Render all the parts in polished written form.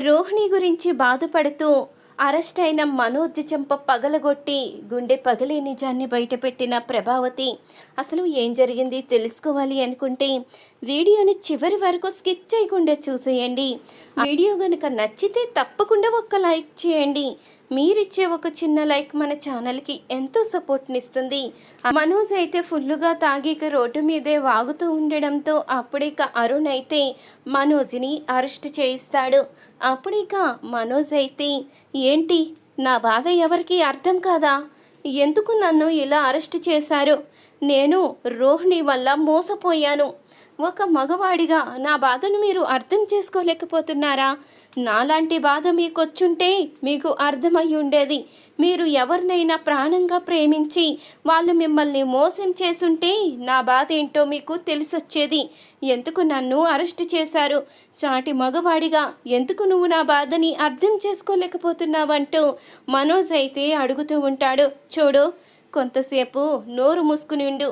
రోహిణి గురించి బాధపడుతూ అరెస్ట్ అయిన మనోజ్ చెంప పగలగొట్టి గుండె పగిలే నిజాన్ని బయటపెట్టిన ప్రభావతి అసలు ఏం జరిగింది తెలుసుకోవాలి అనుకుంటే వీడియోని చివరి వరకు స్కిప్ చేయకుండా చూసేయండి. వీడియో కనుక నచ్చితే తప్పకుండా ఒక్క లైక్ చేయండి. మీరిచ్చే ఒక చిన్న లైక్ మన ఛానల్కి ఎంతో సపోర్ట్నిస్తుంది. మనోజ్ అయితే ఫుల్లుగా తాగిక రోడ్డు మీదే వాగుతూ ఉండడంతో అప్పుడిక అరుణ్ అయితే మనోజ్ని అరెస్ట్ చేయిస్తాడు. అప్పుడిక మనోజ్ అయితే ఏంటి నా బాధ ఎవరికి అర్థం కాదా, ఎందుకు నన్ను ఇలా అరెస్ట్ చేశారు, నేను రోహిణి వల్ల మోసపోయాను, ఒక మగవాడిగా నా బాధను మీరు అర్థం చేసుకోలేకపోతున్నారా, నాలాంటి బాధ మీకొచ్చుంటే మీకు అర్థమై ఉండేది, మీరు ఎవరినైనా ప్రాణంగా ప్రేమించి వాళ్ళు మిమ్మల్ని మోసం చేసుంటే నా బాధ ఏంటో మీకు తెలిసొచ్చేది, ఎందుకు నన్ను అరెస్ట్ చేశారు, చాటి మగవాడిగా ఎందుకు నువ్వు నా బాధని అర్థం చేసుకోలేకపోతున్నావంటూ మనోజ్ అయితే అడుగుతూ ఉంటాడు. చూడు, కొంతసేపు నోరు మూసుకుని ఉండు,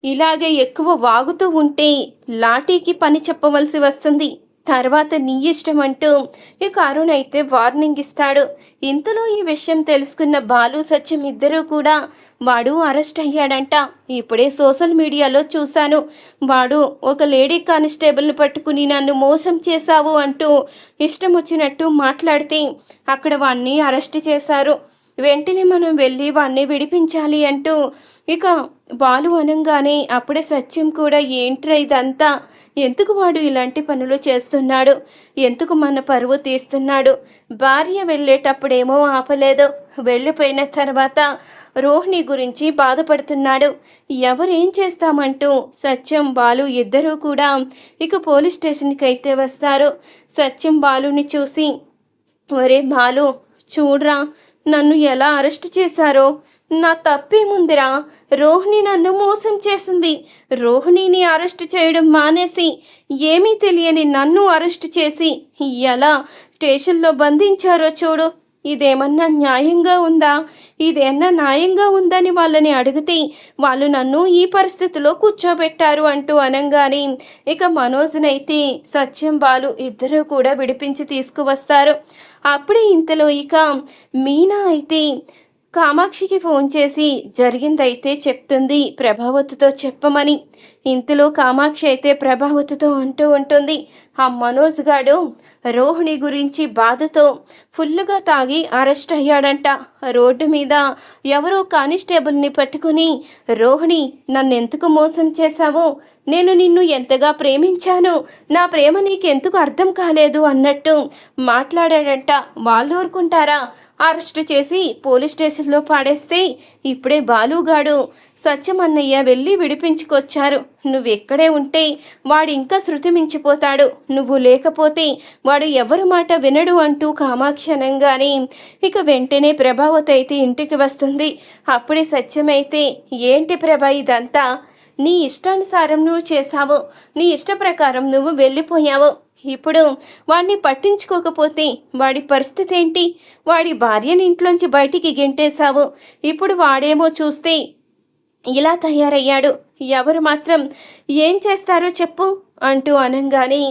ఇలాగే ఎక్కువ వాగుతూ ఉంటే లాఠీకి పని చెప్పవలసి వస్తుంది, తర్వాత నీ ఇష్టం అంటూ ఇక అరుణ్ అయితే వార్నింగ్ ఇస్తాడు. ఇంతలో ఈ విషయం తెలుసుకున్న బాలు సత్యం ఇద్దరూ కూడా వాడు అరెస్ట్ అయ్యాడంట, ఇప్పుడే సోషల్ మీడియాలో చూశాను, వాడు ఒక లేడీ కానిస్టేబుల్ని పట్టుకుని నన్ను మోసం చేశావు అంటూ ఇష్టం వచ్చినట్టు మాట్లాడితే అక్కడ వాడిని అరెస్ట్ చేశారు, వెంటనే మనం వెళ్ళి వాడిని విడిపించాలి అంటూ ఇక బాలు అనగానే అప్పుడే సత్యం కూడా ఏంట్రా ఇదంతా, ఎందుకు వాడు ఇలాంటి పనులు చేస్తున్నాడు, ఎందుకు మన పరువు తీస్తున్నాడు, భార్య వెళ్ళేటప్పుడేమో ఆపలేదు, వెళ్ళిపోయిన తర్వాత రోహిణి గురించి బాధపడుతున్నాడు, ఎవరేం చేస్తామంటూ సత్యం బాలు ఇద్దరూ కూడా ఇక పోలీస్ స్టేషన్కి అయితే వస్తారు. సత్యం బాలుని చూసి, ఒరే బాలు చూడ్రా నన్ను ఎలా అరెస్ట్ చేశారో, నా తప్పేముందిరా, రోహిణి నన్ను మోసం చేసింది, రోహిణిని అరెస్ట్ చేయడం మానేసి ఏమీ తెలియని నన్ను అరెస్ట్ చేసి ఎలా స్టేషన్లో బంధించారో చూడు, ఇదేమన్నా న్యాయంగా ఉందా, ఇదేమన్నా న్యాయంగా ఉందని వాళ్ళని అడిగితే వాళ్ళు నన్ను ఈ పరిస్థితిలో కూర్చోబెట్టారు అంటూ అనగానే ఇక మనోజ్నైతే సత్యం బాలు ఇద్దరూ కూడా విడిపించి తీసుకువస్తారు. అప్పుడే ఇంతలో ఇక మీనా అయితే కామాక్షికి ఫోన్ చేసి జరిగిందైతే చెప్తుంది ప్రభావతితో చెప్పమని. ఇంతలో కామాక్షి అయితే ప్రభావతితో అంటూ ఉంటుంది, ఆ మనోజ్ గాడు రోహిణి గురించి బాధతో ఫుల్లుగా తాగి అరెస్ట్ అయ్యాడంట, రోడ్డు మీద ఎవరో కానిస్టేబుల్ని పట్టుకుని రోహిణి నన్నెందుకు మోసం చేశావు, నేను నిన్ను ఎంతగా ప్రేమించాను, నా ప్రేమ నీకెందుకు అర్థం కాలేదు అన్నట్టు మాట్లాడాడంట. వాళ్ళు ఊరుకుంటారా, అరెస్ట్ చేసి పోలీస్ స్టేషన్లో పాడేస్తే ఇప్పుడే బాలుగాడు సత్యమన్నయ్య వెళ్ళి విడిపించుకొచ్చారు, నువ్వెక్కడే ఉంటే వాడు ఇంకా శృతి మించిపోతాడు, నువ్వు లేకపోతే వాడు ఎవరి మాట వినడు అంటూ కామాక్షి అనగానే ఇక వెంటనే ప్రభావతి అయితే ఇంటికి వస్తుంది. అప్పుడే సత్యమైతే ఏంటి ప్రభా ఇదంతా, నీ ఇష్టానుసారం నువ్వు చేశావు, నీ ఇష్ట ప్రకారం నువ్వు వెళ్ళిపోయావు, ఇప్పుడు వాడిని పట్టించుకోకపోతే వాడి పరిస్థితి ఏంటి, వాడి భార్యని ఇంట్లోంచి బయటికి గెంటేశావు, ఇప్పుడు వాడేమో చూస్తే ఇలా తయారయ్యాడు, ఎవరు మాత్రం ఏం చేస్తారో చెప్పు అంటూ అనగానే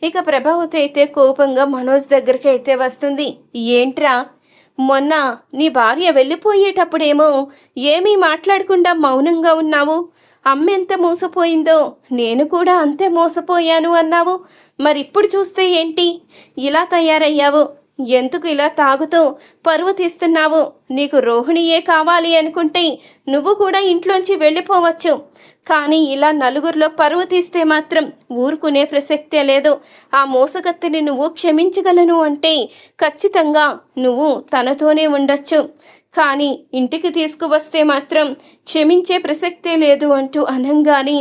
ఇక ప్రభావతి అయితే కోపంగా మనోజ్ దగ్గరికి అయితే వస్తుంది. ఏంట్రా, మొన్న నీ భార్య వెళ్ళిపోయేటప్పుడేమో ఏమీ మాట్లాడకుండా మౌనంగా ఉన్నావు, అమ్మెంత మోసపోయిందో నేను కూడా అంతే మోసపోయాను అన్నావు, మరిప్పుడు చూస్తే ఏంటి ఇలా తయారయ్యావు, ఎందుకు ఇలా తాగుతూ పరువు తీస్తున్నావు, నీకు రోహిణియే కావాలి అనుకుంటే నువ్వు కూడా ఇంట్లోంచి వెళ్ళిపోవచ్చు, కానీ ఇలా నలుగురిలో పరువు తీస్తే మాత్రం ఊరుకునే ప్రసక్తే లేదు, ఆ మోసగత్తిని నువ్వు క్షమించగలను అంటే ఖచ్చితంగా నువ్వు తనతోనే ఉండొచ్చు, కానీ ఇంటికి తీసుకువస్తే మాత్రం క్షమించే ప్రసక్తే లేదు అంటూ అనగానే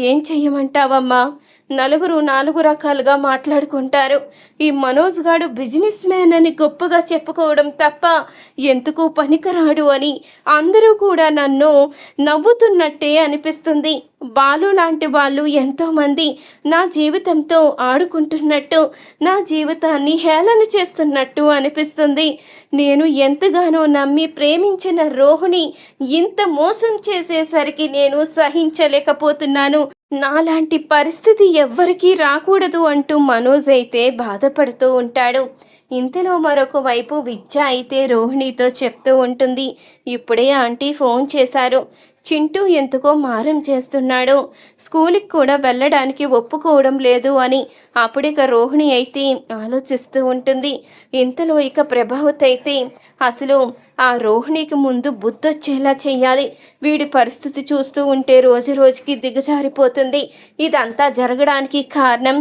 ఏం చెయ్యమంటావమ్మా, నలుగురు నాలుగు రకాలుగా మాట్లాడుకుంటారు, ఈ మనోజ్ గాడు బిజినెస్ మ్యాన్ అని గొప్పగా చెప్పుకోవడం తప్ప ఎందుకు పనికిరాడు అని అందరూ కూడా నన్ను నవ్వుతున్నట్టే అనిపిస్తుంది, బాలు లాంటి వాళ్ళు ఎంతోమంది నా జీవితంతో ఆడుకుంటున్నట్టు, నా జీవితాన్ని హేళన చేస్తున్నట్టు అనిపిస్తుంది, నేను ఎంతగానో నమ్మి ప్రేమించిన రోహిణి ఇంత మోసం చేసేసరికి నేను సహించలేకపోతున్నాను. నాలాంటి పరిస్థితి ఎవ్వరికీ రాకూడదు అంటూ మనోజ్ అయితే బాధపడుతూ ఉంటాడు. ఇంతలో మరొక వైపు విద్య అయితే రోహిణితో చెప్తూ ఉంటుంది. ఇప్పుడే ఆంటీ ఫోన్ చేశారు. చింటూ ఎందుకో మారం చేస్తున్నాడు. స్కూల్కి కూడా వెళ్ళడానికి ఒప్పుకోవడం లేదు అని. అప్పుడిక రోహిణి అయితే ఆలోచిస్తూ ఉంటుంది. ఇంతలో ఇక ప్రభావతి అయితే అసలు ఆ రోహిణికి ముందు బుద్ధొచ్చేలా చెయ్యాలి. వీడి పరిస్థితి చూస్తూ ఉంటే రోజు రోజుకి దిగజారిపోతుంది. ఇదంతా జరగడానికి కారణం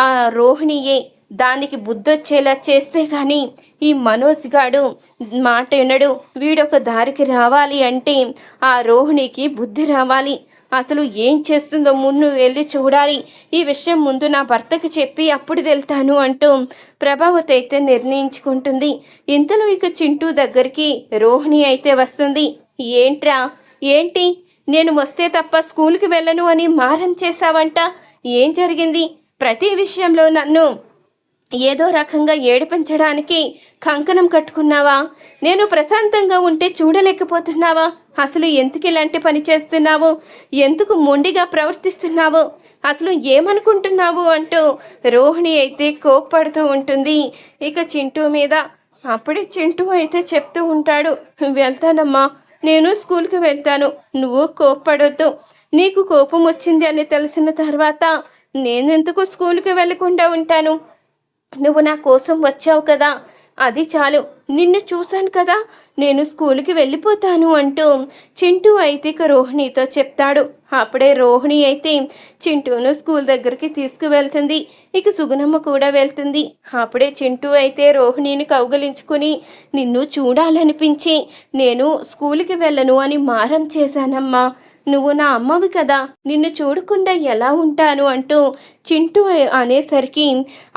ఆ రోహిణియే. దానికి బుద్ధొచ్చేలా చేస్తే కానీ ఈ మనోజ్ గాడు మాట వినడు. వీడొక దారికి రావాలి అంటే ఆ రోహిణికి బుద్ధి రావాలి. అసలు ఏం చేస్తుందో ముందు వెళ్ళి చూడాలి. ఈ విషయం ముందు నా భర్తకి చెప్పి అప్పుడు వెళ్తాను అంటూ ప్రభావతి అయితే నిర్ణయించుకుంటుంది. ఇంతలో ఇక చింటూ దగ్గరికి రోహిణి అయితే వస్తుంది. ఏంట్రా, ఏంటి నేను వస్తే తప్ప స్కూల్కి వెళ్ళను అని మారం చేశావంట? ఏం జరిగింది? ప్రతి విషయంలో నన్ను ఏదో రకంగా ఏడిపించడానికి కంకణం కట్టుకున్నావా? నేను ప్రశాంతంగా ఉంటే చూడలేకపోతున్నావా? అసలు ఎందుకు ఇలాంటి పని చేస్తున్నావు? ఎందుకు మొండిగా ప్రవర్తిస్తున్నావు? అసలు ఏమనుకుంటున్నావు అంటూ రోహిణి అయితే కోప్పడుతూ ఉంటుంది ఇక చింటూ మీద. అప్పుడే చింటూ అయితే చెప్తూ ఉంటాడు, వెళ్తానమ్మా, నేను స్కూల్కి వెళ్తాను, నువ్వు కోప్పడొద్దు. నీకు కోపం వచ్చింది అని తెలిసిన తర్వాత నేనెందుకు స్కూల్కి వెళ్ళకుండా ఉంటాను? నువ్వు నా కోసం వచ్చావు కదా, అది చాలు. నిన్ను చూశాను కదా, నేను స్కూల్కి వెళ్ళిపోతాను అంటూ చింటూ అయితే ఇక రోహిణితో చెప్తాడు. అప్పుడే రోహిణి అయితే చింటూను స్కూల్ దగ్గరికి తీసుకువెళ్తుంది. ఇక సుగుణమ్మ కూడా వెళ్తుంది. అప్పుడే చింటూ అయితే రోహిణిని కౌగలించుకుని, నిన్ను చూడాలనిపించి నేను స్కూల్కి వెళ్ళను అని మారం చేశానమ్మా. నువ్వు నా అమ్మవి కదా, నిన్ను చూడకుండా ఎలా ఉంటాను అంటూ చింటూ అనేసరికి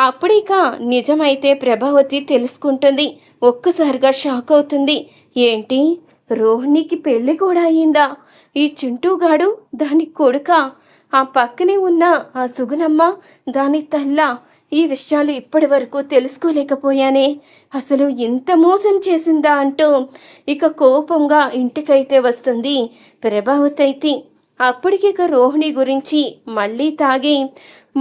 అప్పుడిక నిజమైతే ప్రభావతి తెలుసుకుంటుంది. ఒక్కసారిగా షాక్ అవుతుంది. ఏంటి, రోహిణికి పెళ్ళి కూడా అయిందా? ఈ చింటూగాడు దాని కొడుక? ఆ పక్కనే ఉన్న ఆ సుగుణమ్మ దాని తల్ల? ఈ విషయాలు ఇప్పటి వరకు తెలుసుకోలేకపోయానే. అసలు ఇంత మోసం చేసిందా అంటూ ఇక కోపంగా ఇంటికైతే వస్తుంది ప్రభావతి అయితే. అప్పటికిక రోహిణి గురించి మళ్ళీ తాగి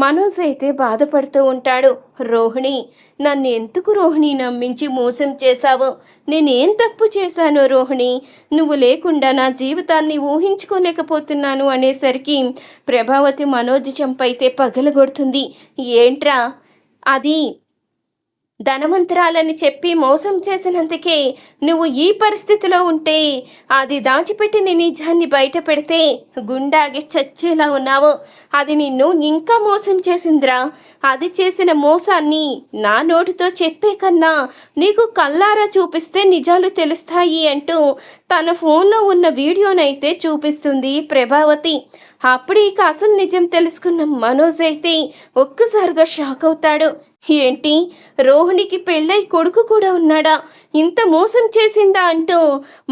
మనోజ్ అయితే బాధపడుతూ ఉంటాడు. రోహిణి, నన్ను ఎందుకు రోహిణి నమ్మించి మోసం చేశావు? నేనేం తప్పు చేశాను రోహిణి? నువ్వు లేకుండా నా జీవితాన్ని ఊహించుకోలేకపోతున్నాను అనేసరికి ప్రభావతి మనోజ్ చెంపైతే పగలగొడుతుంది. ఏంట్రా అది? ధనవంతురాలని చెప్పి మోసం చేసినందుకే నువ్వు ఈ పరిస్థితిలో ఉంటే, అది దాచిపెట్టిన నిజాన్ని బయట పెడితే గుండాగి చచ్చేలా ఉన్నావు. అది నిన్ను ఇంకా మోసం చేసిందిరా. అది చేసిన మోసాన్ని నా నోటితో చెప్పే కన్నా నీకు కళ్ళారా చూపిస్తే నిజాలు తెలుస్తాయి అంటూ తన ఫోన్లో ఉన్న వీడియోనైతే చూపిస్తుంది ప్రభావతి. అప్పుడు ఇక అసలు నిజం తెలుసుకున్న మనోజ్ అయితే ఒక్కసారిగా షాక్ అవుతాడు. ఏంటి, రోహిణికి పెళ్ళై కొడుకు కూడా ఉన్నాడా? ఇంత మోసం చేసిందా అంటూ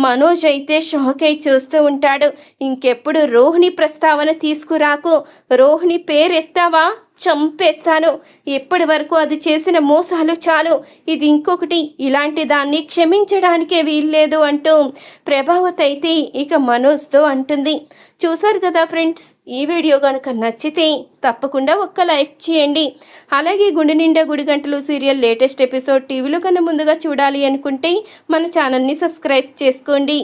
మనోజ్ అయితే షాక్ అయి చూస్తూ ఉంటాడు. ఇంకెప్పుడు రోహిణి ప్రస్తావన తీసుకురాకు. రోహిణి పేరెత్తావా చంపేస్తాను. ఎప్పటి వరకు అది చేసిన మోసాలు చాలు. ఇది ఇంకొకటి, ఇలాంటి దాన్ని క్షమించడానికే వీల్లేదు అంటూ ప్రభావతి అయితే ఇక మనోజ్తో అంటుంది. చూసారు కదా ఫ్రెండ్స్, ఈ వీడియో కనుక నచ్చితే తప్పకుండా ఒక్క లైక్ చేయండి. అలాగే గుండె నిండా గుడి గంటలు సీరియల్ లేటెస్ట్ ఎపిసోడ్ టీవీలో కన్నా ముందుగా చూడాలి అనుకుంటే మన ఛానల్ని సబ్స్క్రైబ్ చేసుకోండి.